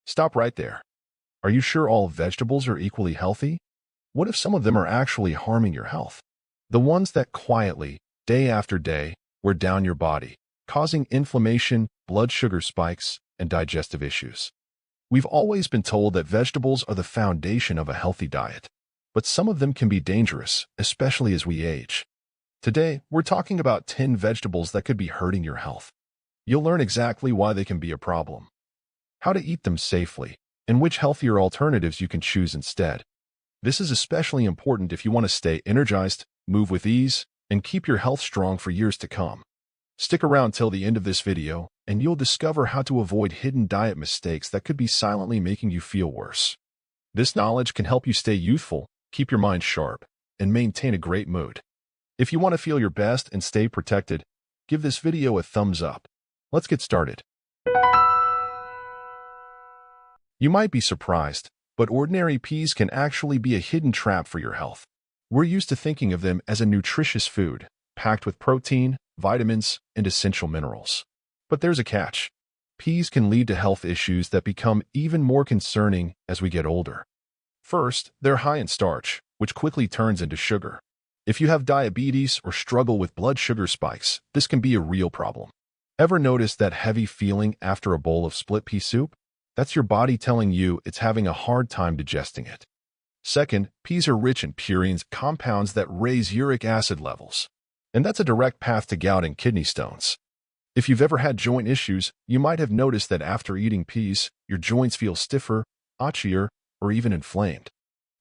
Stop right there. Are you sure all vegetables are equally healthy? What if some of them are actually harming your health? The ones that quietly, day after day, wear down your body, causing inflammation, blood sugar spikes, and digestive issues. We've always been told that vegetables are the foundation of a healthy diet, but some of them can be dangerous, especially as we age. Today, we're talking about 10 vegetables that could be hurting your health. You'll learn exactly why they can be a problem, how to eat them safely, and which healthier alternatives you can choose instead. This is especially important if you want to stay energized, move with ease, and keep your health strong for years to come. Stick around till the end of this video, and you'll discover how to avoid hidden diet mistakes that could be silently making you feel worse. This knowledge can help you stay youthful, keep your mind sharp, and maintain a great mood. If you want to feel your best and stay protected, give this video a thumbs up. Let's get started. You might be surprised, but ordinary peas can actually be a hidden trap for your health. We're used to thinking of them as a nutritious food, packed with protein, vitamins, and essential minerals. But there's a catch. Peas can lead to health issues that become even more concerning as we get older. First, they're high in starch, which quickly turns into sugar. If you have diabetes or struggle with blood sugar spikes, this can be a real problem. Ever notice that heavy feeling after a bowl of split pea soup? That's your body telling you it's having a hard time digesting it. Second, peas are rich in purines, compounds that raise uric acid levels. And that's a direct path to gout and kidney stones. If you've ever had joint issues, you might have noticed that after eating peas, your joints feel stiffer, itchier, or even inflamed.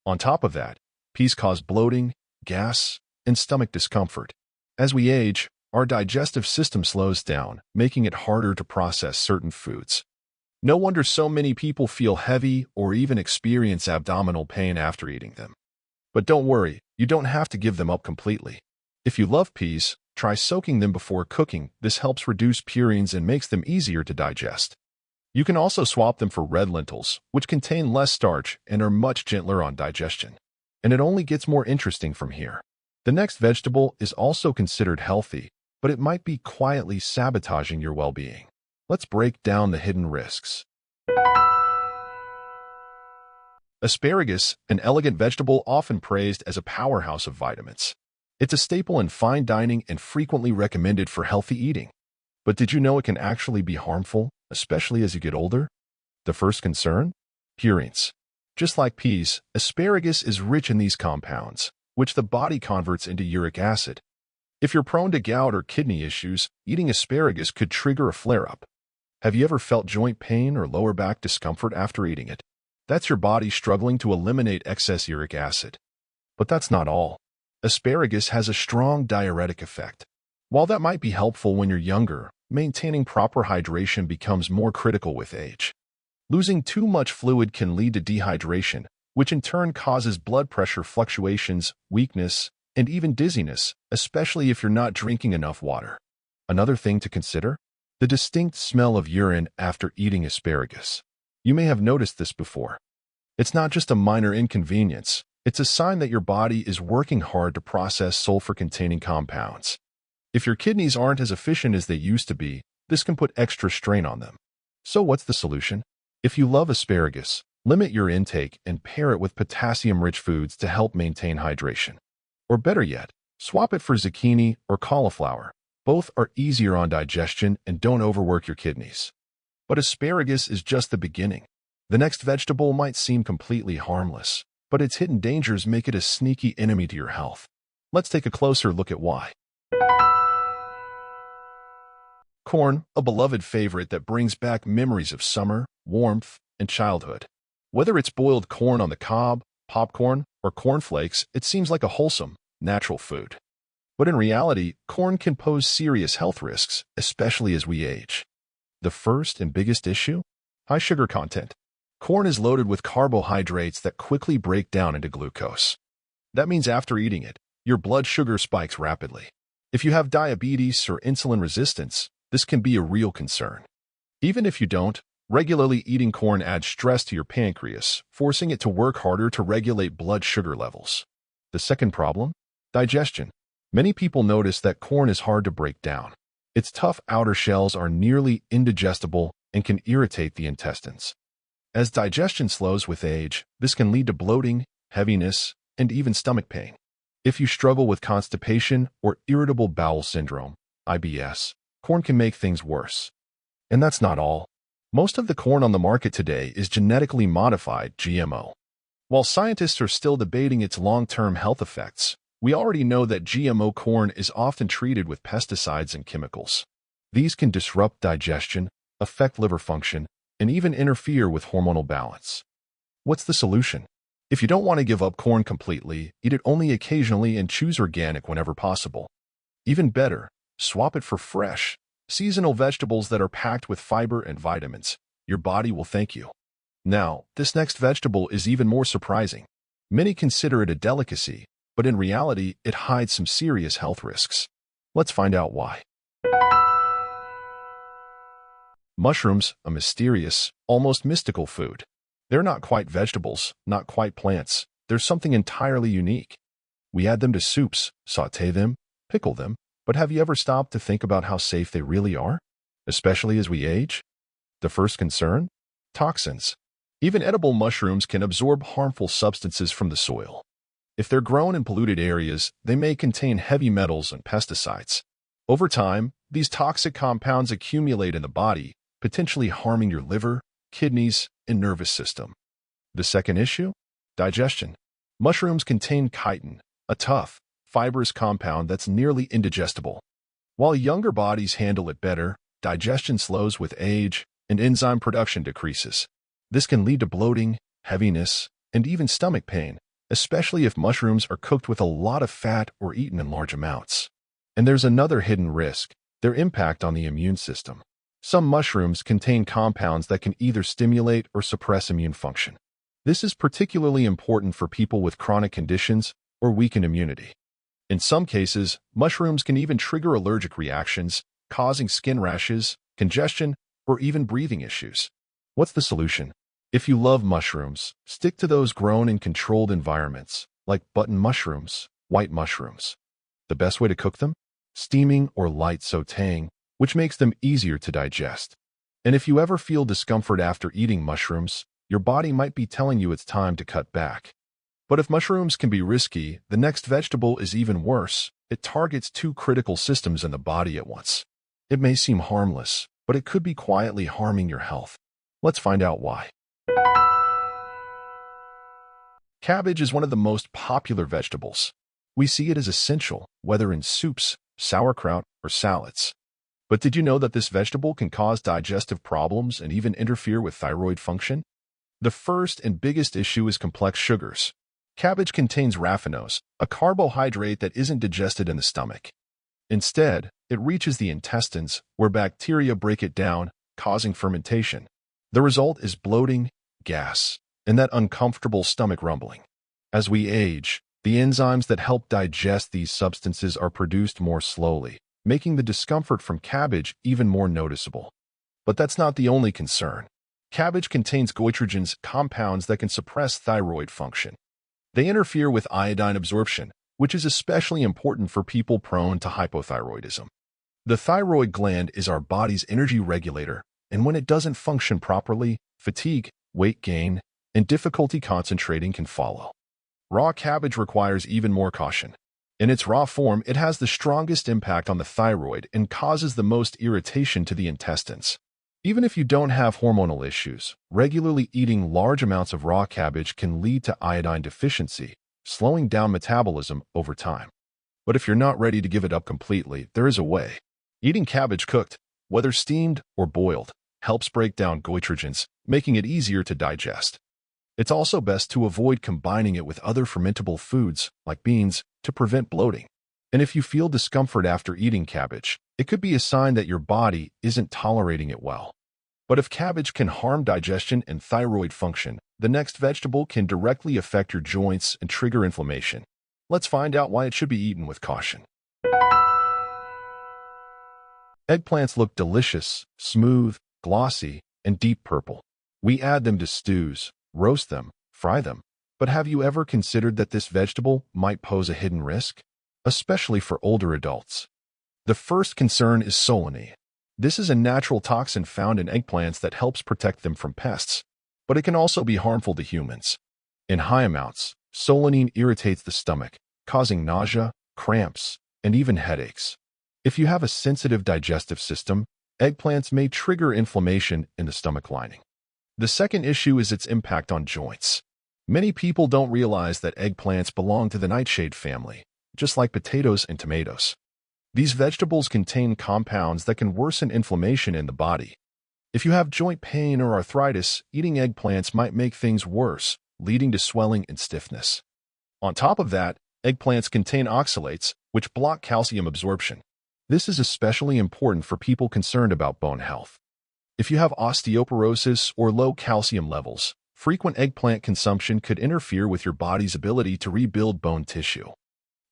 On top of that, peas cause bloating, gas, and stomach discomfort. As we age, our digestive system slows down, making it harder to process certain foods. No wonder so many people feel heavy or even experience abdominal pain after eating them. But don't worry, you don't have to give them up completely. If you love peas, try soaking them before cooking. This helps reduce purines and makes them easier to digest. You can also swap them for red lentils, which contain less starch and are much gentler on digestion. And it only gets more interesting from here. The next vegetable is also considered healthy, but it might be quietly sabotaging your well-being. Let's break down the hidden risks. Asparagus, an elegant vegetable often praised as a powerhouse of vitamins. It's a staple in fine dining and frequently recommended for healthy eating. But did you know it can actually be harmful, especially as you get older? The first concern? Purines. Just like peas, asparagus is rich in these compounds, which the body converts into uric acid. If you're prone to gout or kidney issues, eating asparagus could trigger a flare-up. Have you ever felt joint pain or lower back discomfort after eating it? That's your body struggling to eliminate excess uric acid. But that's not all. Asparagus has a strong diuretic effect. While that might be helpful when you're younger, maintaining proper hydration becomes more critical with age. Losing too much fluid can lead to dehydration, which in turn causes blood pressure fluctuations, weakness, and even dizziness, especially if you're not drinking enough water. Another thing to consider? The distinct smell of urine after eating asparagus. You may have noticed this before. It's not just a minor inconvenience. It's a sign that your body is working hard to process sulfur-containing compounds. If your kidneys aren't as efficient as they used to be, this can put extra strain on them. So what's the solution? If you love asparagus, limit your intake and pair it with potassium-rich foods to help maintain hydration. Or better yet, swap it for zucchini or cauliflower. Both are easier on digestion and don't overwork your kidneys. But asparagus is just the beginning. The next vegetable might seem completely harmless, but its hidden dangers make it a sneaky enemy to your health. Let's take a closer look at why. Corn, a beloved favorite that brings back memories of summer, warmth, and childhood. Whether it's boiled corn on the cob, popcorn, or cornflakes, it seems like a wholesome, natural food. But in reality, corn can pose serious health risks, especially as we age. The first and biggest issue? High sugar content. Corn is loaded with carbohydrates that quickly break down into glucose. That means after eating it, your blood sugar spikes rapidly. If you have diabetes or insulin resistance, this can be a real concern. Even if you don't, regularly eating corn adds stress to your pancreas, forcing it to work harder to regulate blood sugar levels. The second problem? Digestion. Many people notice that corn is hard to break down. Its tough outer shells are nearly indigestible and can irritate the intestines. As digestion slows with age, this can lead to bloating, heaviness, and even stomach pain. If you struggle with constipation or irritable bowel syndrome, IBS, corn can make things worse. And that's not all. Most of the corn on the market today is genetically modified GMO. While scientists are still debating its long-term health effects, we already know that GMO corn is often treated with pesticides and chemicals. These can disrupt digestion, affect liver function, and even interfere with hormonal balance. What's the solution? If you don't want to give up corn completely, eat it only occasionally and choose organic whenever possible. Even better, swap it for fresh, seasonal vegetables that are packed with fiber and vitamins. Your body will thank you. Now, this next vegetable is even more surprising. Many consider it a delicacy, but in reality, it hides some serious health risks. Let's find out why. Mushrooms, a mysterious, almost mystical food. They're not quite vegetables, not quite plants. They're something entirely unique. We add them to soups, sauté them, pickle them, but have you ever stopped to think about how safe they really are? Especially as we age? The first concern? Toxins. Even edible mushrooms can absorb harmful substances from the soil. If they're grown in polluted areas, they may contain heavy metals and pesticides. Over time, these toxic compounds accumulate in the body, potentially harming your liver, kidneys, and nervous system. The second issue? Digestion. Mushrooms contain chitin, a tough, fibrous compound that's nearly indigestible. While younger bodies handle it better, digestion slows with age, and enzyme production decreases. This can lead to bloating, heaviness, and even stomach pain, especially if mushrooms are cooked with a lot of fat or eaten in large amounts. And there's another hidden risk: their impact on the immune system. Some mushrooms contain compounds that can either stimulate or suppress immune function. This is particularly important for people with chronic conditions or weakened immunity. In some cases, mushrooms can even trigger allergic reactions, causing skin rashes, congestion, or even breathing issues. What's the solution? If you love mushrooms, stick to those grown in controlled environments, like button mushrooms, white mushrooms. The best way to cook them? Steaming or light sautéing, which makes them easier to digest. And if you ever feel discomfort after eating mushrooms, your body might be telling you it's time to cut back. But if mushrooms can be risky, the next vegetable is even worse. It targets two critical systems in the body at once. It may seem harmless, but it could be quietly harming your health. Let's find out why. Cabbage is one of the most popular vegetables. We see it as essential, whether in soups, sauerkraut, or salads. But did you know that this vegetable can cause digestive problems and even interfere with thyroid function? The first and biggest issue is complex sugars. Cabbage contains raffinose, a carbohydrate that isn't digested in the stomach. Instead, it reaches the intestines, where bacteria break it down, causing fermentation. The result is bloating, gas, and that uncomfortable stomach rumbling. As we age, the enzymes that help digest these substances are produced more slowly, making the discomfort from cabbage even more noticeable. But that's not the only concern. Cabbage contains goitrogens, compounds that can suppress thyroid function. They interfere with iodine absorption, which is especially important for people prone to hypothyroidism. The thyroid gland is our body's energy regulator, and when it doesn't function properly, fatigue, weight gain, and difficulty concentrating can follow. Raw cabbage requires even more caution. In its raw form, it has the strongest impact on the thyroid and causes the most irritation to the intestines. Even if you don't have hormonal issues, regularly eating large amounts of raw cabbage can lead to iodine deficiency, slowing down metabolism over time. But if you're not ready to give it up completely, there is a way. Eating cabbage cooked, whether steamed or boiled, helps break down goitrogens, making it easier to digest. It's also best to avoid combining it with other fermentable foods, like beans, to prevent bloating. And if you feel discomfort after eating cabbage, it could be a sign that your body isn't tolerating it well. But if cabbage can harm digestion and thyroid function, the next vegetable can directly affect your joints and trigger inflammation. Let's find out why it should be eaten with caution. Eggplants look delicious, smooth, glossy, and deep purple. We add them to stews, roast them, fry them. But have you ever considered that this vegetable might pose a hidden risk, especially for older adults? The first concern is solanine. This is a natural toxin found in eggplants that helps protect them from pests. but it can also be harmful to humans. In high amounts, solanine irritates the stomach, causing nausea, cramps, and even headaches. If you have a sensitive digestive system, eggplants may trigger inflammation in the stomach lining. The second issue is its impact on joints. Many people don't realize that eggplants belong to the nightshade family, just like potatoes and tomatoes. These vegetables contain compounds that can worsen inflammation in the body. If you have joint pain or arthritis, eating eggplants might make things worse, leading to swelling and stiffness. On top of that, eggplants contain oxalates, which block calcium absorption. This is especially important for people concerned about bone health. If you have osteoporosis or low calcium levels, frequent eggplant consumption could interfere with your body's ability to rebuild bone tissue.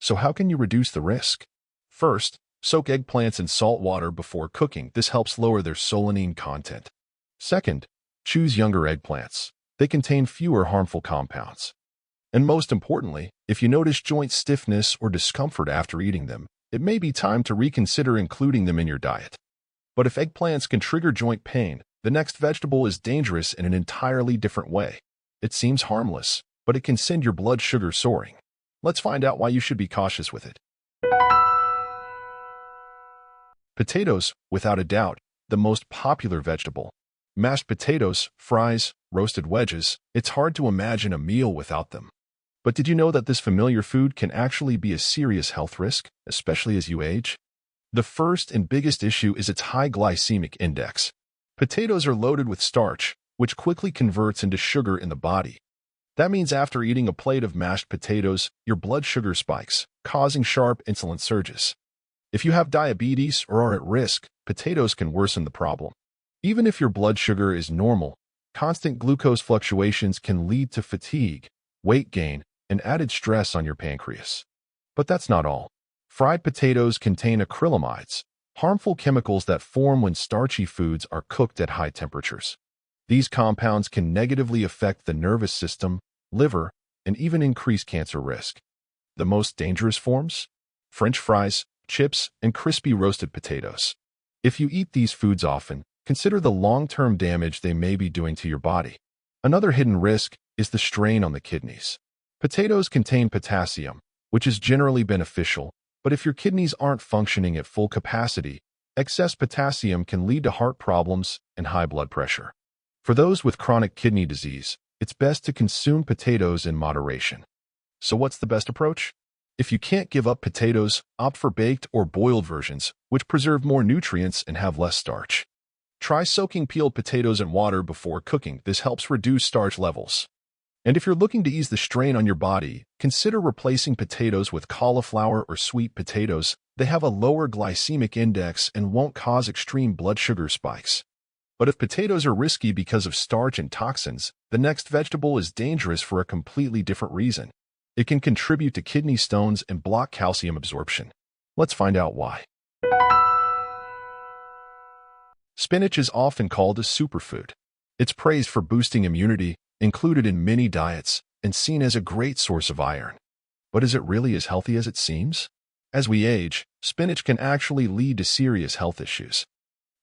So how can you reduce the risk? First, soak eggplants in salt water before cooking. This helps lower their solanine content. Second, choose younger eggplants. They contain fewer harmful compounds. And most importantly, if you notice joint stiffness or discomfort after eating them, it may be time to reconsider including them in your diet. But if eggplants can trigger joint pain, the next vegetable is dangerous in an entirely different way. It seems harmless, but it can send your blood sugar soaring. Let's find out why you should be cautious with it. Potatoes, without a doubt, the most popular vegetable. Mashed potatoes, fries, roasted wedges, it's hard to imagine a meal without them. But did you know that this familiar food can actually be a serious health risk, especially as you age? The first and biggest issue is its high glycemic index. Potatoes are loaded with starch, which quickly converts into sugar in the body. That means after eating a plate of mashed potatoes, your blood sugar spikes, causing sharp insulin surges. If you have diabetes or are at risk, potatoes can worsen the problem. Even if your blood sugar is normal, constant glucose fluctuations can lead to fatigue, weight gain, and added stress on your pancreas. But that's not all. Fried potatoes contain acrylamides, harmful chemicals that form when starchy foods are cooked at high temperatures. These compounds can negatively affect the nervous system, liver, and even increase cancer risk. The most dangerous forms? French fries, chips, and crispy roasted potatoes. If you eat these foods often, consider the long-term damage they may be doing to your body. Another hidden risk is the strain on the kidneys. Potatoes contain potassium, which is generally beneficial, but if your kidneys aren't functioning at full capacity, excess potassium can lead to heart problems and high blood pressure. For those with chronic kidney disease, it's best to consume potatoes in moderation. So what's the best approach? If you can't give up potatoes, opt for baked or boiled versions, which preserve more nutrients and have less starch. Try soaking peeled potatoes in water before cooking. This helps reduce starch levels. And if you're looking to ease the strain on your body, consider replacing potatoes with cauliflower or sweet potatoes. They have a lower glycemic index and won't cause extreme blood sugar spikes. But if potatoes are risky because of starch and toxins, the next vegetable is dangerous for a completely different reason. It can contribute to kidney stones and block calcium absorption. Let's find out why. Spinach is often called a superfood. It's praised for boosting immunity, included in many diets, and seen as a great source of iron. But is it really as healthy as it seems? As we age, spinach can actually lead to serious health issues.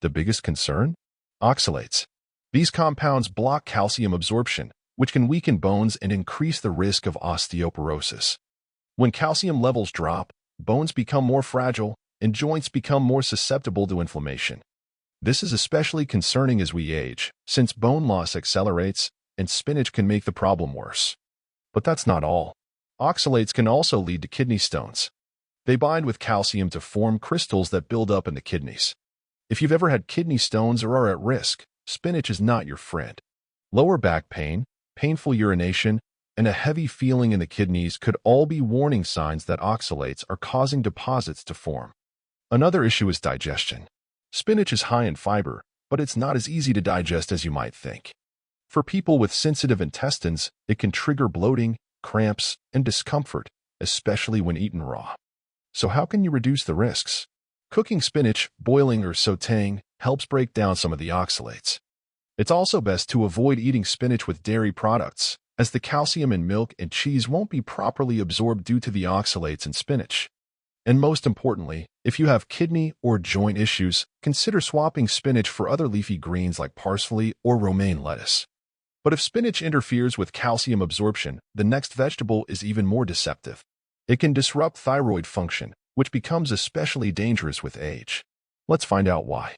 The biggest concern? Oxalates. These compounds block calcium absorption, which can weaken bones and increase the risk of osteoporosis. When calcium levels drop, bones become more fragile and joints become more susceptible to inflammation. This is especially concerning as we age, since bone loss accelerates and spinach can make the problem worse. But that's not all. Oxalates can also lead to kidney stones. They bind with calcium to form crystals that build up in the kidneys. If you've ever had kidney stones or are at risk, spinach is not your friend. Lower back pain, painful urination, and a heavy feeling in the kidneys could all be warning signs that oxalates are causing deposits to form. Another issue is digestion. Spinach is high in fiber, but it's not as easy to digest as you might think. For people with sensitive intestines, it can trigger bloating, cramps, and discomfort, especially when eaten raw. So how can you reduce the risks? Cooking spinach, boiling, or sautéing helps break down some of the oxalates. It's also best to avoid eating spinach with dairy products, as the calcium in milk and cheese won't be properly absorbed due to the oxalates in spinach. And most importantly, if you have kidney or joint issues, consider swapping spinach for other leafy greens like parsley or romaine lettuce. But if spinach interferes with calcium absorption, the next vegetable is even more deceptive. It can disrupt thyroid function, which becomes especially dangerous with age. Let's find out why.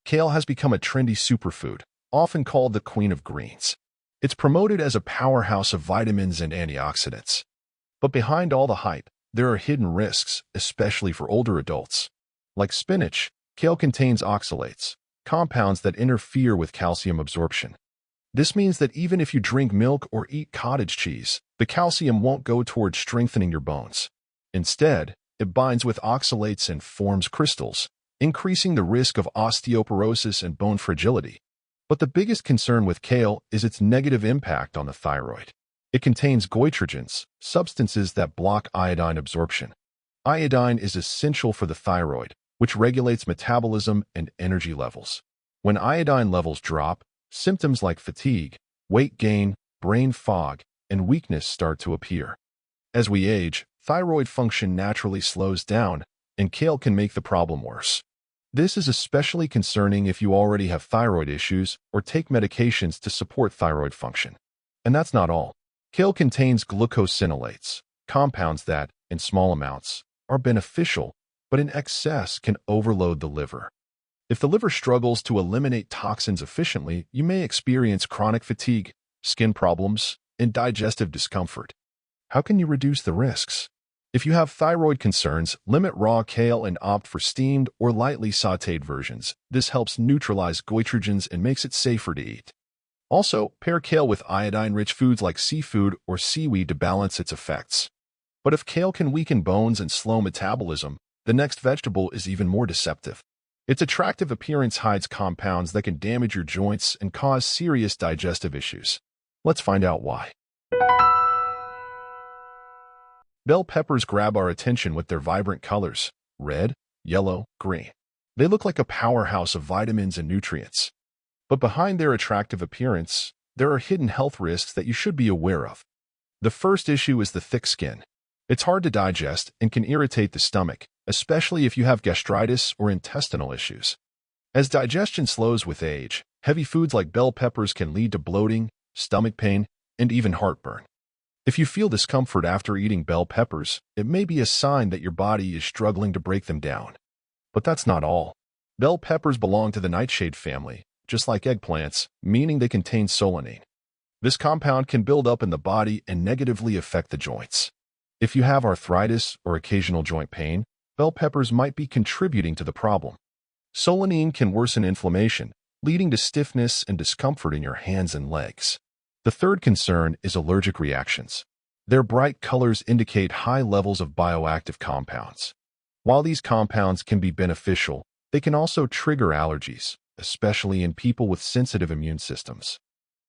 Kale has become a trendy superfood, often called the queen of greens. It's promoted as a powerhouse of vitamins and antioxidants. But behind all the hype, there are hidden risks, especially for older adults. Like spinach, kale contains oxalates, compounds that interfere with calcium absorption. This means that even if you drink milk or eat cottage cheese, the calcium won't go towards strengthening your bones. Instead, it binds with oxalates and forms crystals, increasing the risk of osteoporosis and bone fragility. But the biggest concern with kale is its negative impact on the thyroid. It contains goitrogens, substances that block iodine absorption. Iodine is essential for the thyroid, which regulates metabolism and energy levels. When iodine levels drop, symptoms like fatigue, weight gain, brain fog, and weakness start to appear. As we age, thyroid function naturally slows down, and kale can make the problem worse. This is especially concerning if you already have thyroid issues or take medications to support thyroid function. And that's not all. Kale contains glucosinolates, compounds that, in small amounts, are beneficial, but in excess can overload the liver. If the liver struggles to eliminate toxins efficiently, you may experience chronic fatigue, skin problems, and digestive discomfort. How can you reduce the risks? If you have thyroid concerns, limit raw kale and opt for steamed or lightly sautéed versions. This helps neutralize goitrogens and makes it safer to eat. Also, pair kale with iodine-rich foods like seafood or seaweed to balance its effects. But if kale can weaken bones and slow metabolism, the next vegetable is even more deceptive. Its attractive appearance hides compounds that can damage your joints and cause serious digestive issues. Let's find out why. Bell peppers grab our attention with their vibrant colors: red, yellow, green. They look like a powerhouse of vitamins and nutrients. But behind their attractive appearance, there are hidden health risks that you should be aware of. The first issue is the thick skin. It's hard to digest and can irritate the stomach, especially if you have gastritis or intestinal issues. As digestion slows with age, heavy foods like bell peppers can lead to bloating, stomach pain, and even heartburn. If you feel discomfort after eating bell peppers, it may be a sign that your body is struggling to break them down. But that's not all. Bell peppers belong to the nightshade family, just like eggplants, meaning they contain solanine. This compound can build up in the body and negatively affect the joints. If you have arthritis or occasional joint pain, bell peppers might be contributing to the problem. Solanine can worsen inflammation, leading to stiffness and discomfort in your hands and legs. The third concern is allergic reactions. Their bright colors indicate high levels of bioactive compounds. While these compounds can be beneficial, they can also trigger allergies, especially in people with sensitive immune systems.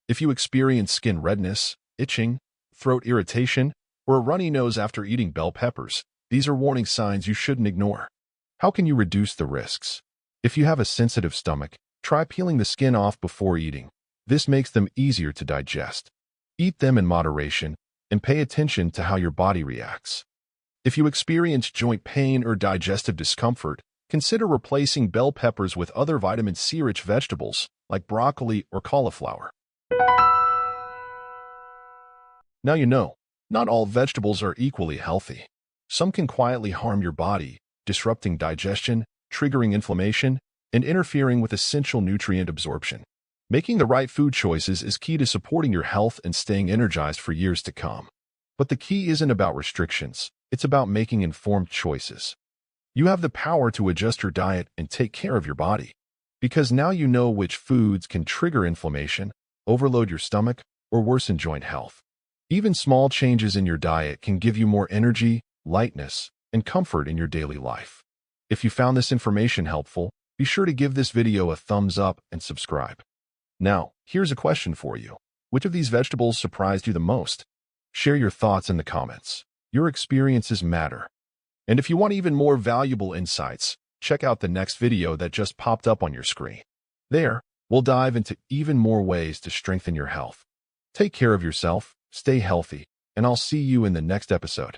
If you experience skin redness, itching, throat irritation, or a runny nose after eating bell peppers, these are warning signs you shouldn't ignore. How can you reduce the risks? If you have a sensitive stomach, try peeling the skin off before eating. This makes them easier to digest. Eat them in moderation and pay attention to how your body reacts. If you experience joint pain or digestive discomfort, consider replacing bell peppers with other vitamin C-rich vegetables like broccoli or cauliflower. Now you know, not all vegetables are equally healthy. Some can quietly harm your body, disrupting digestion, triggering inflammation, and interfering with essential nutrient absorption. Making the right food choices is key to supporting your health and staying energized for years to come. But the key isn't about restrictions, it's about making informed choices. You have the power to adjust your diet and take care of your body. Because now you know which foods can trigger inflammation, overload your stomach, or worsen joint health. Even small changes in your diet can give you more energy, lightness, and comfort in your daily life. If you found this information helpful, be sure to give this video a thumbs up and subscribe. Now, here's a question for you. Which of these vegetables surprised you the most? Share your thoughts in the comments. Your experiences matter. And if you want even more valuable insights, check out the next video that just popped up on your screen. There, we'll dive into even more ways to strengthen your health. Take care of yourself, stay healthy, and I'll see you in the next episode.